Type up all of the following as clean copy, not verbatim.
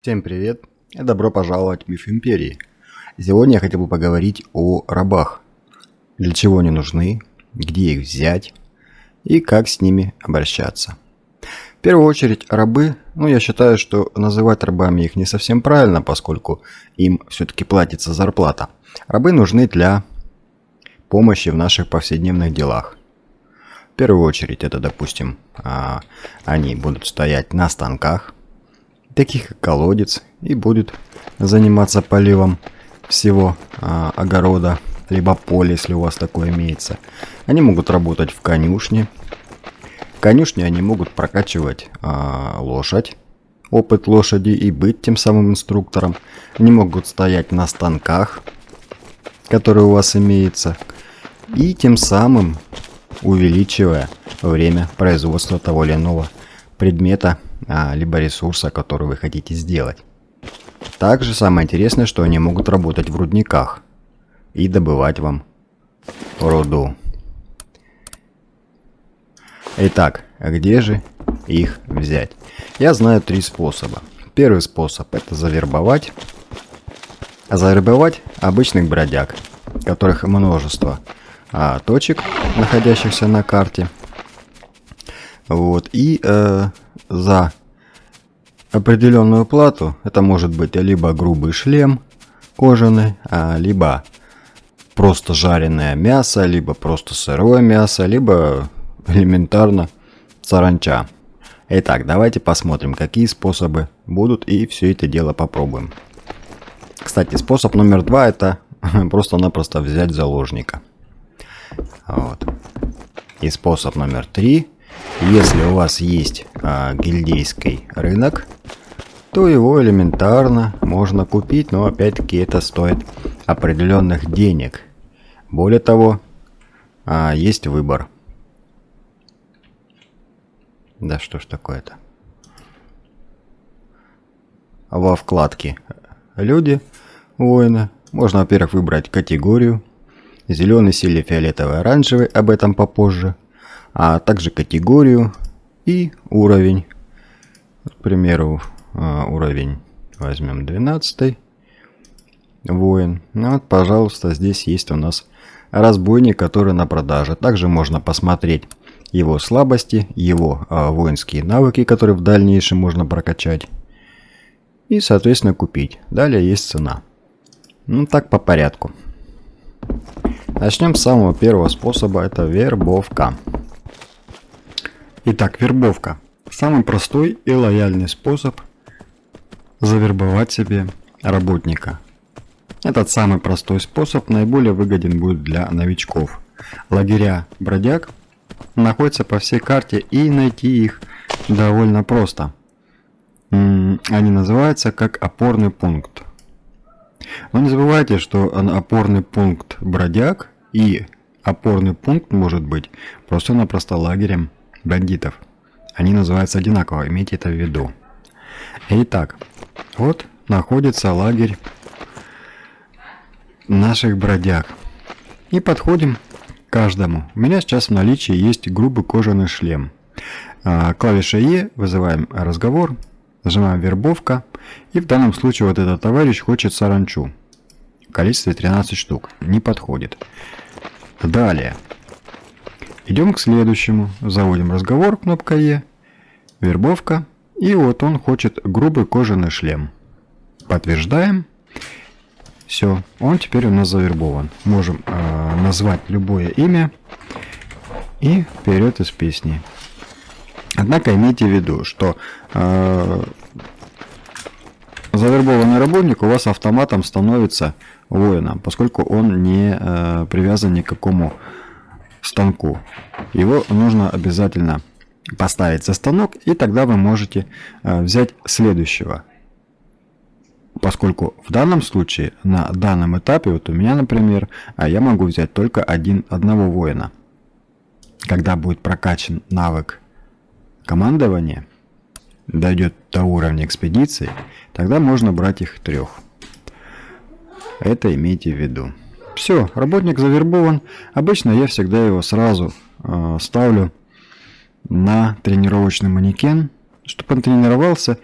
Всем привет и добро пожаловать в Миф Империи. Сегодня я хотел бы поговорить о рабах. Для чего они нужны, где их взять и как с ними обращаться. В первую очередь рабы, я считаю, что называть рабами их не совсем правильно, поскольку им все-таки платится зарплата. Рабы нужны для помощи в наших повседневных делах. В первую очередь это, допустим, они будут стоять на станках, таких как колодец, и будет заниматься поливом всего огорода, либо поля, если у вас такое имеется. Они могут работать в конюшне. В конюшне они могут прокачивать лошадь, опыт лошади и быть тем самым инструктором. Они могут стоять на станках, которые у вас имеются, и тем самым увеличивая время производства того или иного предмета, либо ресурса, который вы хотите сделать. Также самое интересное, что они могут работать в рудниках и добывать вам руду. Итак, где же их взять? Я знаю 3 способа. Первый способ — это завербовать. Завербовать обычных бродяг, которых множество точек, находящихся на карте. И за определенную плату, это может быть либо грубый шлем кожаный, либо просто жареное мясо, либо просто сырое мясо, либо элементарно саранча. Итак, давайте посмотрим, какие способы будут, и все это дело попробуем. Кстати, способ номер 2 — это просто-напросто взять заложника. И способ номер 3: если у вас есть гильдейский рынок, то его элементарно можно купить, но опять-таки это стоит определенных денег. Более того, есть выбор. Да что ж такое-то? Во вкладке «Люди», «Воины» можно, во-первых, выбрать категорию: зеленый, синий, фиолетовый, оранжевый, об этом попозже. А также категорию и уровень. К примеру, уровень возьмем 12, воин. Пожалуйста, здесь есть у нас разбойник, который на продаже. Также можно посмотреть его слабости, его воинские навыки, которые в дальнейшем можно прокачать. И, соответственно, купить. Далее есть цена. Так по порядку. Начнем с самого первого способа, это вербовка. Итак, вербовка. Самый простой и лояльный способ завербовать себе работника. Этот самый простой способ наиболее выгоден будет для новичков. Лагеря бродяг находятся по всей карте, и найти их довольно просто. Они называются как опорный пункт. Но не забывайте, что опорный пункт бродяг и опорный пункт может быть просто-напросто лагерем бандитов. Они называются одинаково, имейте это в виду. Итак, вот находится лагерь наших бродяг. И подходим к каждому. У меня сейчас в наличии есть грубый кожаный шлем. Клавиша Е, вызываем разговор, нажимаем вербовка. И в данном случае вот этот товарищ хочет саранчу. В количестве 13 штук. Не подходит. Далее. Идем к следующему. Заводим разговор, кнопка Е. Вербовка. И вот он хочет грубый кожаный шлем. Подтверждаем. Все, он теперь у нас завербован. Можем назвать любое имя. И вперед из песни. Однако имейте в виду, что завербованный работник у вас автоматом становится воином, поскольку он не привязан ни к какому станку. Его нужно обязательно поставить за станок, и тогда вы можете взять следующего. Поскольку в данном случае, на данном этапе, вот у меня, например, я могу взять только одного воина. Когда будет прокачан навык командования, дойдет до уровня экспедиции, тогда можно брать их 3. Это имейте в виду. Все, работник завербован. Обычно я всегда его сразу ставлю на тренировочный манекен, чтобы он тренировался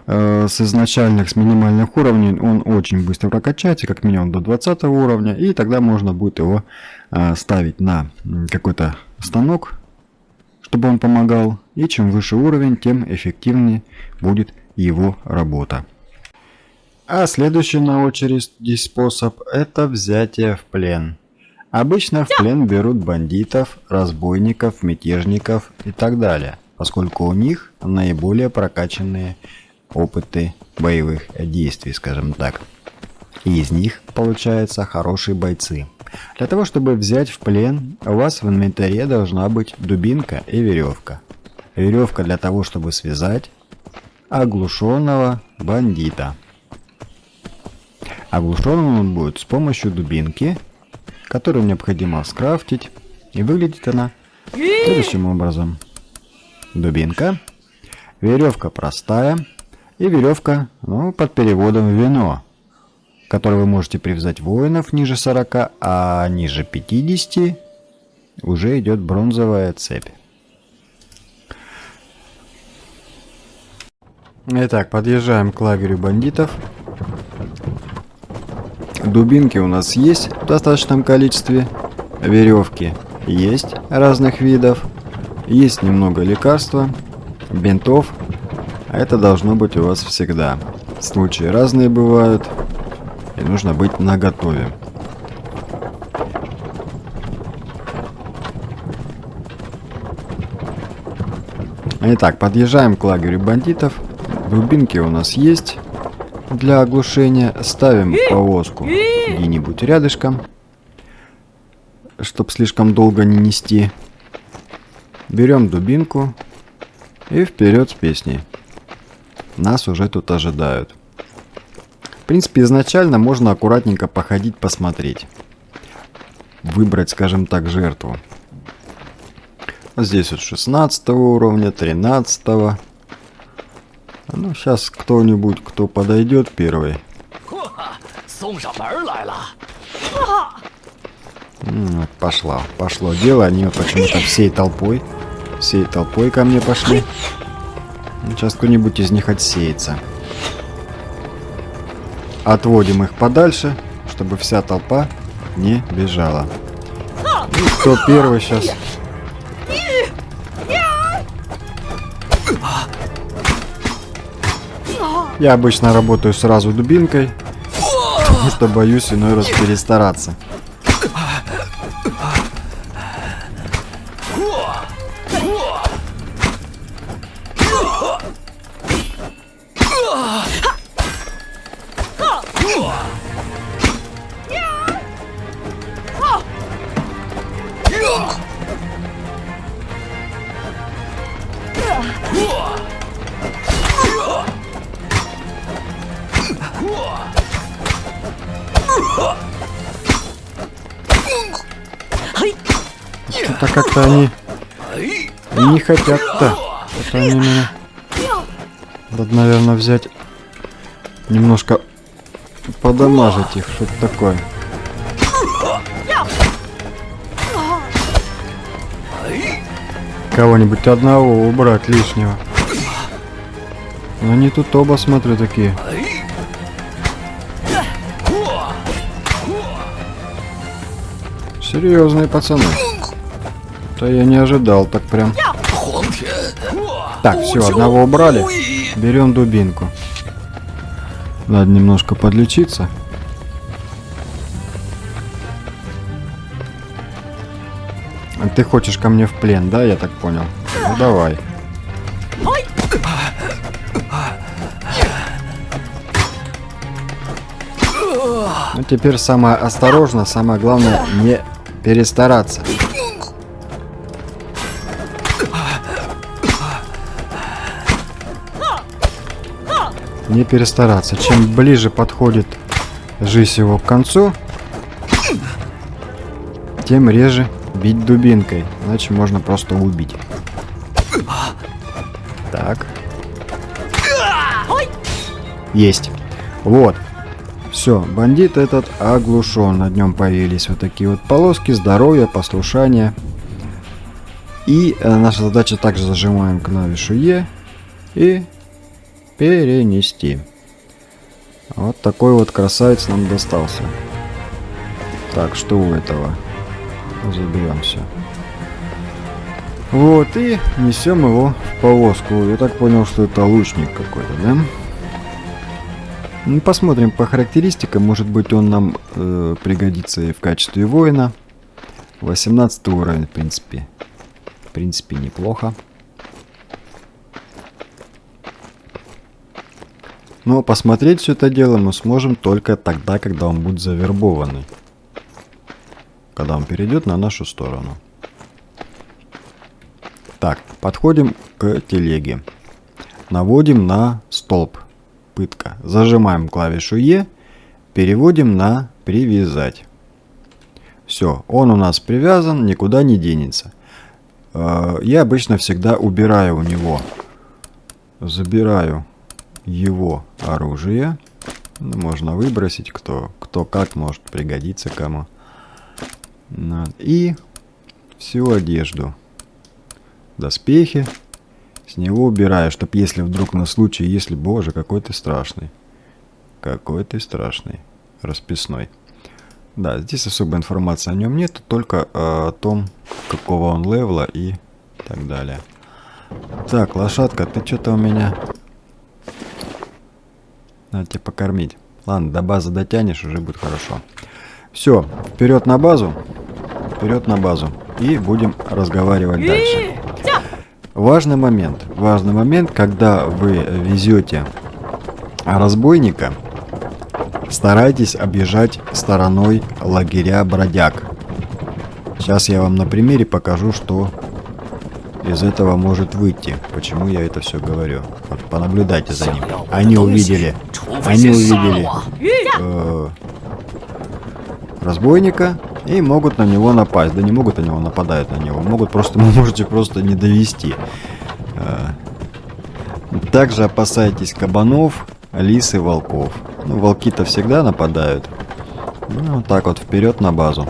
с изначальных, с минимальных уровней он очень быстро прокачается, как минимум до 20 уровня, и тогда можно будет его ставить на какой-то станок, чтобы он помогал, и чем выше уровень, тем эффективнее будет его работа. А следующий на очереди способ – это взятие в плен. Обычно в плен берут бандитов, разбойников, мятежников и так далее, поскольку у них наиболее прокачанные опыты боевых действий, скажем так. И из них получаются хорошие бойцы. Для того, чтобы взять в плен, у вас в инвентаре должна быть дубинка и веревка. Веревка для того, чтобы связать оглушенного бандита. Оглушенным он будет с помощью дубинки, которую необходимо скрафтить. И выглядит она следующим образом. Дубинка, веревка простая и веревка, под переводом вино, которую вы можете привязать воинов ниже 40, а ниже 50 уже идет бронзовая цепь. Итак, подъезжаем к лагерю бандитов. Дубинки у нас есть в достаточном количестве, веревки есть разных видов, есть немного лекарства, бинтов, а это должно быть у вас всегда. Случаи разные бывают, и нужно быть наготове. Итак, подъезжаем к лагерю бандитов. Дубинки у нас есть для оглушения. Ставим повозку где-нибудь рядышком, чтобы слишком долго не нести. Берем дубинку и вперед с песней. Нас уже тут ожидают. В принципе, изначально можно аккуратненько походить, посмотреть. Выбрать, скажем так, жертву. Здесь вот 16 уровня, 13. Ну, сейчас кто-нибудь, кто подойдет первый. Пошло дело. Они почему-то всей толпой ко мне пошли. Сейчас кто-нибудь из них отсеется. Отводим их подальше, чтобы вся толпа не бежала. И кто первый сейчас? Я обычно работаю сразу дубинкой, потому что боюсь иной раз перестараться. Что-то как-то они не хотят-то. Это они меня... Надо, наверное, взять... Немножко подамажить их, что-то такое. Кого-нибудь одного убрать лишнего. Но они тут оба, смотрю, такие. Серьезные пацаны. Да я не ожидал так прям. Так, все, одного убрали. Берем дубинку. Надо немножко подлечиться. Ты хочешь ко мне в плен, да, я так понял? Ну давай. Ну теперь самое осторожно, самое главное не перестараться. Не перестараться. Чем ближе подходит жизнь его к концу, тем реже бить дубинкой. Иначе можно просто убить. Так. Есть. Вот. Все, бандит этот оглушен. На нем появились вот такие вот полоски здоровья, послушания. И наша задача также зажимаем клавишу Е и Перенести. Вот такой вот красавец нам достался. Так, что у этого? Заберем все. Вот, и несем его в повозку. Я так понял, что это лучник какой-то, да? Ну, посмотрим по характеристикам. Может быть, он нам пригодится и в качестве воина. 18 уровень, в принципе. В принципе, неплохо. Но посмотреть все это дело мы сможем только тогда, когда он будет завербованный. Когда он перейдет на нашу сторону. Так, подходим к телеге. Наводим на столб. Пытка. Зажимаем клавишу Е. Переводим на привязать. Все, он у нас привязан, никуда не денется. Я обычно всегда убираю у него. Забираю его оружие. Можно выбросить, кто как может пригодиться кому. И всю одежду. Доспехи. С него убираю, чтобы если вдруг на случай, если, боже, какой ты страшный. Какой ты страшный. Расписной. Да, здесь особой информации о нем нет, только о том, какого он левела и так далее. Так, лошадка, ты что-то у меня... Надо тебя покормить. Ладно, до базы дотянешь, уже будет хорошо. Все, вперед на базу. Вперед на базу. И будем разговаривать дальше. Важный момент, когда вы везете разбойника, старайтесь объезжать стороной лагеря бродяг. Сейчас я вам на примере покажу, что из этого может выйти. Почему я это все говорю. Вот понаблюдайте за ним. Они увидели разбойника и могут на него напасть. Да не могут на него, нападают на него. Можете просто не довести. Также опасайтесь кабанов, лис и волков. Ну, волки-то всегда нападают. Ну, вот так вот, вперед на базу.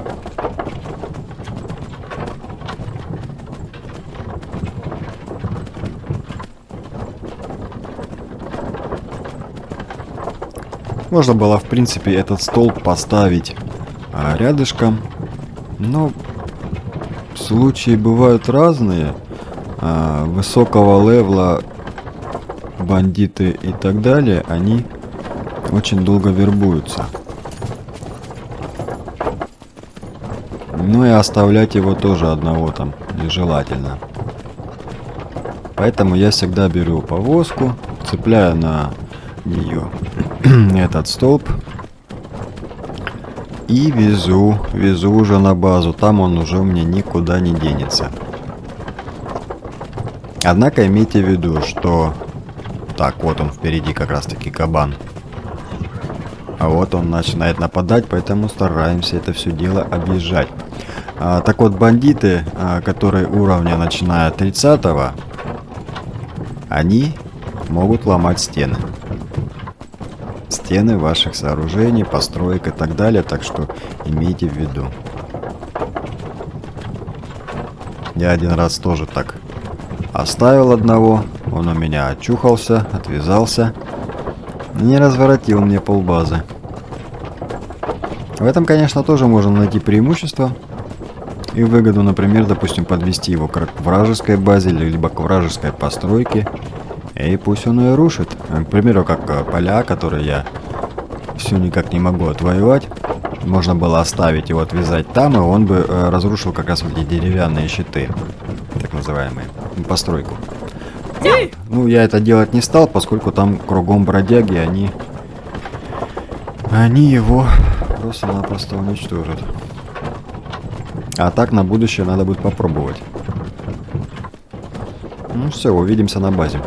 Можно было, в принципе, этот столб поставить рядышком. Но случаи бывают разные. Высокого левела бандиты и так далее, они очень долго вербуются. Ну и оставлять его тоже одного там нежелательно. Поэтому я всегда беру повозку, цепляю на нее этот столб и везу уже на базу. Там он уже у меня никуда не денется. Однако имейте в виду, что... Так, вот он впереди как раз таки кабан. А вот он начинает нападать, поэтому стараемся это все дело объезжать. Так вот, бандиты, которые уровня начиная от 30-го, они могут ломать стены. Стены ваших сооружений, построек и так далее, так что имейте в виду. Я один раз тоже так оставил одного, он у меня очухался, отвязался, не разворотил мне полбазы. В этом, конечно, тоже можно найти преимущество и выгоду, например, допустим, подвести его к вражеской базе, либо к вражеской постройке, и пусть он ее рушит. К примеру, как поля, которые я все никак не могу отвоевать, можно было оставить его, отвязать там, и он бы разрушил как раз эти деревянные щиты, так называемые, постройку. Ну, я это делать не стал, поскольку там кругом бродяги, они его просто-напросто уничтожат. А так на будущее надо будет попробовать. Ну все, увидимся на базе.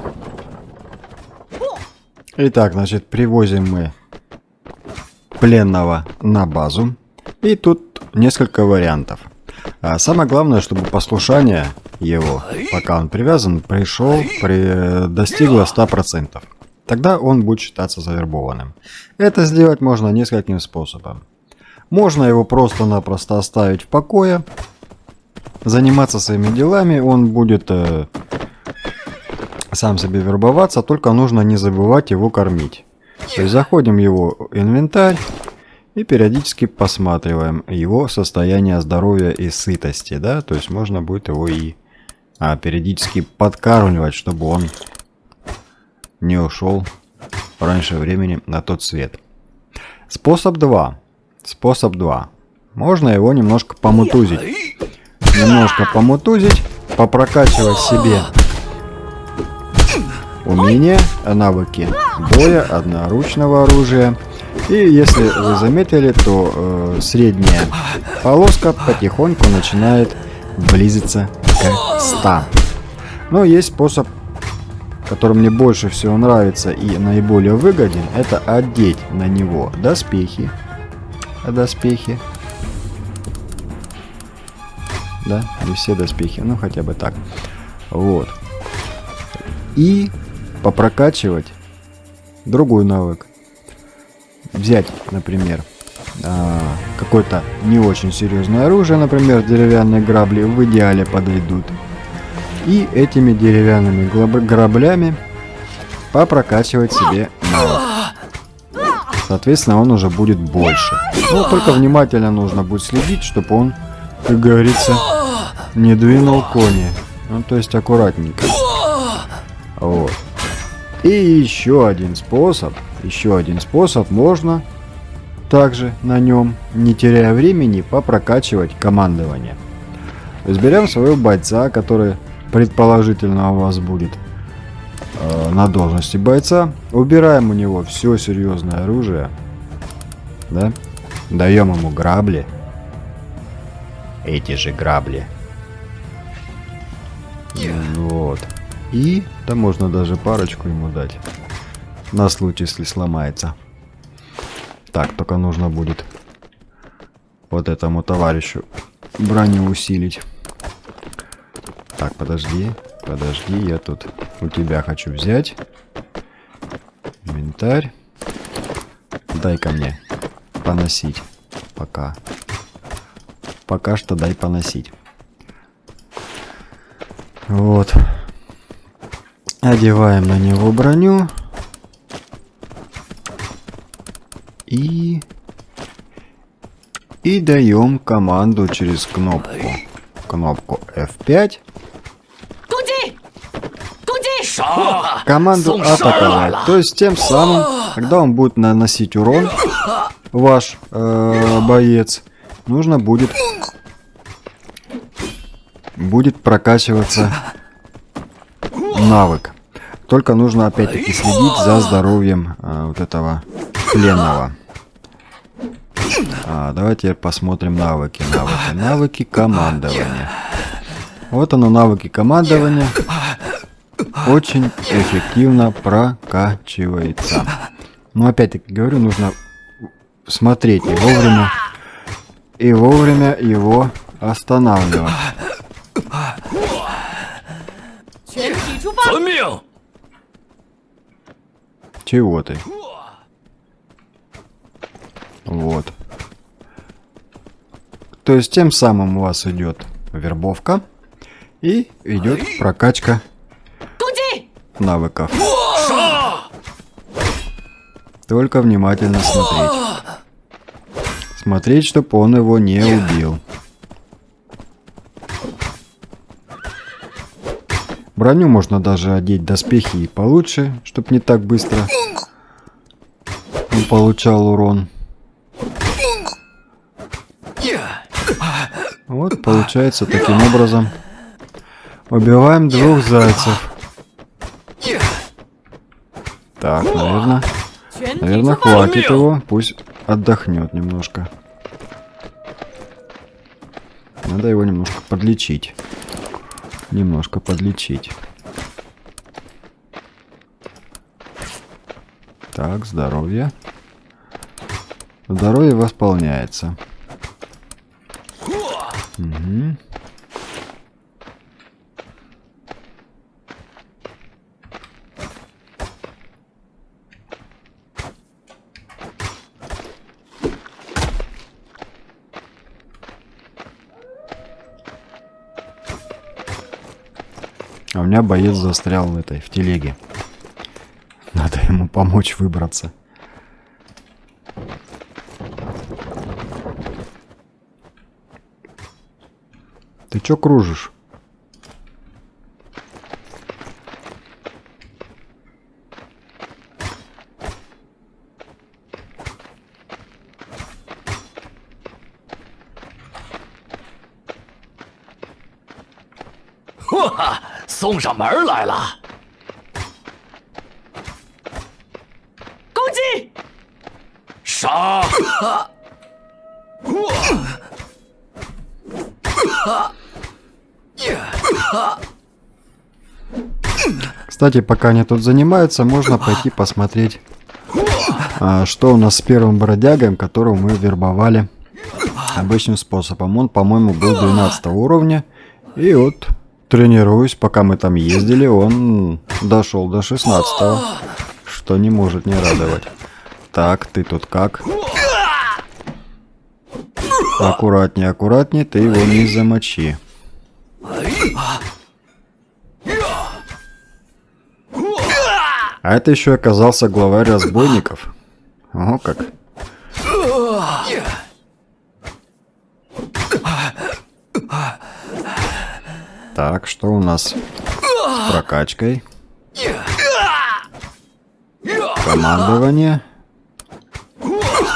Итак, значит, привозим мы пленного на базу. И тут несколько вариантов. Самое главное, чтобы послушание его, пока он привязан, достигло 100%. Тогда он будет считаться завербованным. Это сделать можно нескольким способом. Можно его просто-напросто оставить в покое, заниматься своими делами, он будет сам себе вербоваться, только нужно не забывать его кормить. То есть заходим в его инвентарь и периодически посматриваем его состояние здоровья и сытости, да, то есть можно будет его и периодически подкармливать, чтобы он не ушел раньше времени на тот свет. Способ 2. Способ 2. Можно его немножко помутузить. Немножко помутузить, попрокачивать себе умения, навыки боя, одноручного оружия. И если вы заметили, то средняя полоска потихоньку начинает близиться к 100. Но есть способ, который мне больше всего нравится и наиболее выгоден, это одеть на него доспехи. Доспехи. Да, не все доспехи, ну хотя бы так. Вот. И попрокачивать другой навык. Взять, например, какое-то не очень серьезное оружие, например, деревянные грабли в идеале подойдут. И этими деревянными граблями попрокачивать себе навык. Соответственно, он уже будет больше. Но только внимательно нужно будет следить, чтобы он, как говорится, не двинул кони. Ну, то есть аккуратненько. Вот. И еще один способ можно также на нем, не теряя времени, попрокачивать командование. То есть берем своего бойца, который предположительно у вас будет на должности бойца, убираем у него все серьезное оружие, да? Даем ему грабли, эти же грабли, вот, и да можно даже парочку ему дать, на случай, если сломается. Так, только нужно будет вот этому товарищу броню усилить. Так, подожди, я тут у тебя хочу взять инвентарь. Дай-ка мне поносить пока что дай поносить. Вот, одеваем на него броню и даем команду через кнопку F5. Команду атаковать. То есть тем самым, когда он будет наносить урон, ваш боец, нужно будет прокачиваться навык. Только нужно опять-таки следить за здоровьем вот этого пленного. Давайте посмотрим навыки. Навыки командования. Вот оно, навыки командования. Очень эффективно прокачивается. Но опять-таки говорю, нужно смотреть и вовремя его останавливать. Чего ты? Вот. То есть тем самым у вас идет вербовка и идет прокачка навыков. Только внимательно смотреть. Смотреть, чтобы он его не убил. Броню можно даже одеть, доспехи и получше, чтобы не так быстро он получал урон. Вот, получается, таким образом убиваем 2 зайцев. Так, наверное, хватит его, пусть отдохнет немножко. Надо его немножко подлечить. Так, здоровье. Здоровье восполняется. Угу. у меня боец застрял в телеге. Надо ему помочь выбраться. Ты чё кружишь? Ха! 送上门来了！攻击！杀！ Кстати, пока они тут занимаются, можно пойти посмотреть, что у нас с первым бродягой, которого мы вербовали обычным способом. Он, по-моему, был 12 уровня. И вот, тренируясь, пока мы там ездили, он дошел до 16-го, что не может не радовать. Так, ты тут как? Аккуратнее, аккуратнее, ты его не замочи. А это еще оказался главарь разбойников. О, как. Так, что у нас с прокачкой? Командование.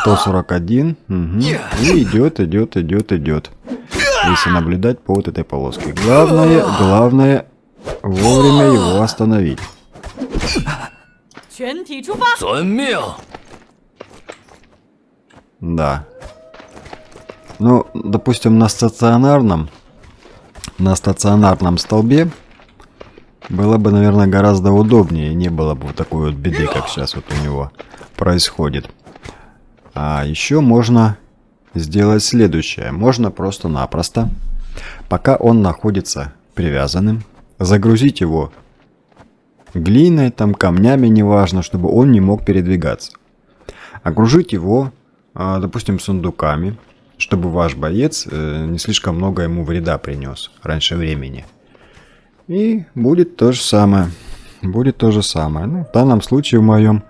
141. Угу. И идет, идет, идет, идет. Если наблюдать по вот этой полоске. Главное вовремя его остановить. 全体出发！ 遵命。 Да. Ну, допустим, на стационарном столбе было бы, наверное, гораздо удобнее. Не было бы вот такой вот беды, как сейчас вот у него происходит. А еще можно сделать следующее. Можно просто-напросто, пока он находится привязанным, загрузить его глиной, там, камнями, неважно, чтобы он не мог передвигаться. Окружить его, допустим, сундуками, чтобы ваш боец не слишком много ему вреда принес раньше времени. И будет то же самое. Будет то же самое. Ну, в данном случае, в моем,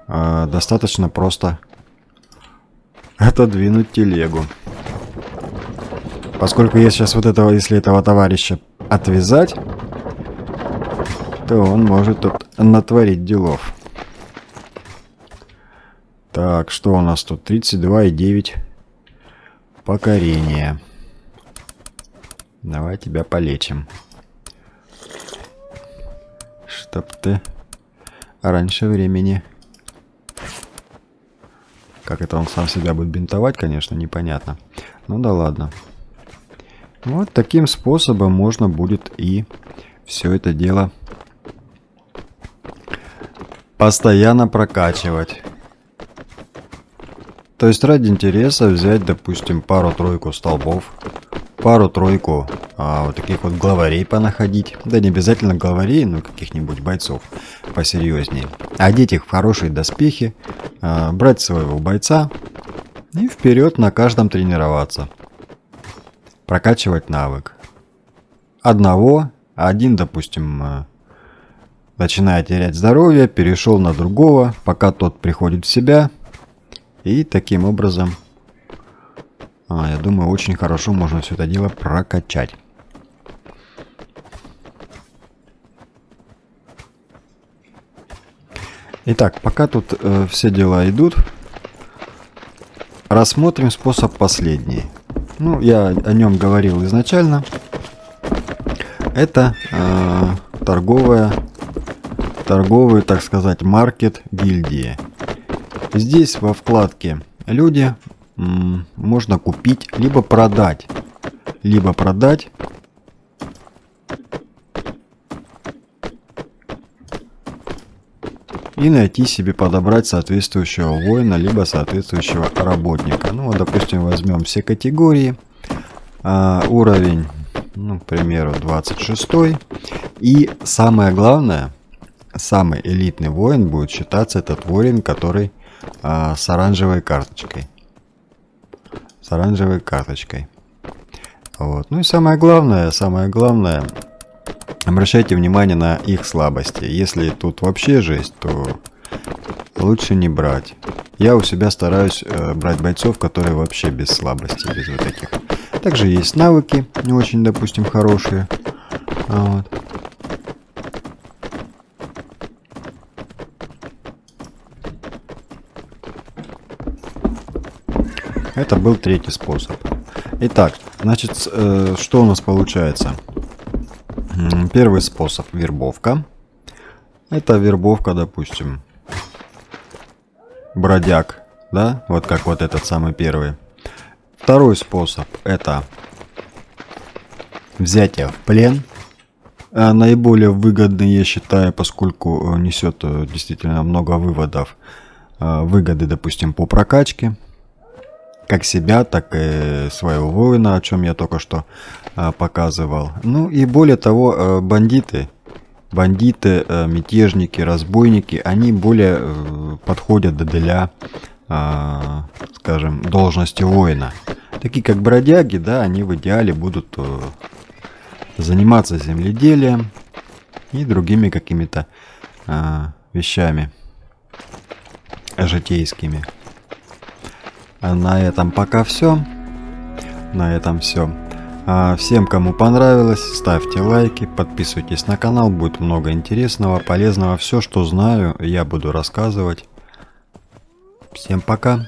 достаточно просто отодвинуть телегу. Поскольку я сейчас вот этого, если этого товарища отвязать, то он может тут натворить делов. Так, что у нас тут? 32,9 покорения. Давай тебя полечим. Чтоб ты раньше времени... Как это он сам себя будет бинтовать, конечно, непонятно. Ну да ладно. Вот таким способом можно будет и все это дело постоянно прокачивать. То есть ради интереса взять, допустим, пару-тройку столбов, пару-тройку вот таких вот главарей понаходить. Да не обязательно главарей, но каких-нибудь бойцов посерьезнее. Одеть их в хорошие доспехи, брать своего бойца и вперед на каждом тренироваться. Прокачивать навык. Один, допустим, начинает терять здоровье, перешел на другого, пока тот приходит в себя. И таким образом, я думаю, очень хорошо можно все это дело прокачать. Итак, пока тут все дела идут, рассмотрим способ последний. Ну, я о нем говорил изначально. Это торговый, так сказать, маркет гильдии. Здесь во вкладке «Люди» можно купить, либо продать. И найти себе, подобрать соответствующего воина, либо соответствующего работника. Ну, вот, допустим, возьмем все категории. Уровень, ну, к примеру, 26. И самое главное, самый элитный воин будет считаться этот воин, который с оранжевой карточкой. Вот. Ну и самое главное, Обращайте внимание на их слабости. Если тут вообще жесть, то лучше не брать. Я у себя стараюсь брать бойцов, которые вообще без слабости, без вот этих. Также есть навыки, не очень, допустим, хорошие. Вот. Это был третий способ. Итак, значит, что у нас получается? Первый способ – вербовка. Это вербовка, допустим, бродяг, да, вот как вот этот самый первый. Второй способ – это взятие в плен. Наиболее выгодный, я считаю, поскольку несет действительно много выводов. Выгоды, допустим, по прокачке. Как себя, так и своего воина, о чем я только что показывал. Ну и более того, бандиты, мятежники, разбойники, они более подходят для, скажем, должности воина. Такие как бродяги, да, они в идеале будут заниматься земледелием и другими какими-то вещами житейскими. А на этом пока все. На этом все. Всем, кому понравилось, ставьте лайки, подписывайтесь на канал, будет много интересного, полезного. Все, что знаю, я буду рассказывать. Всем пока.